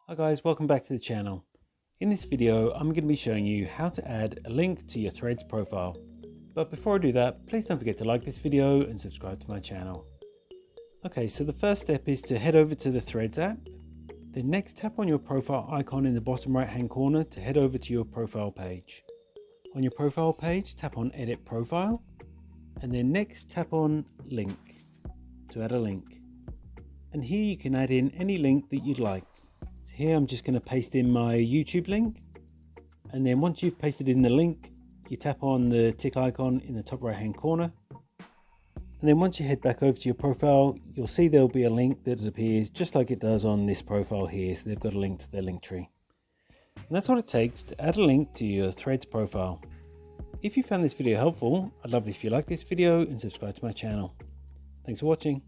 Hi guys, welcome back to the channel. In this video, I'm going to be showing you how to add a link to your Threads profile. But before I do that, please don't forget to like this video and subscribe to my channel. Okay, so the first step is to head over to the Threads app. Then next tap on your profile icon in the bottom right hand corner to head over to your profile page. On your profile page, tap on Edit Profile. And then next tap on Link to add a link. And here you can add in any link that you'd like. Here I'm just going to paste in my YouTube link, and then once you've pasted in the link, you tap on the tick icon in the top right hand corner, and then once you head back over to your profile, you'll see there'll be a link that appears just like it does on this profile here. So they've got a link to their link tree, and that's what it takes to add a link to your Threads profile. If you found this video helpful, I'd love it if you like this video and subscribe to my channel. Thanks for watching.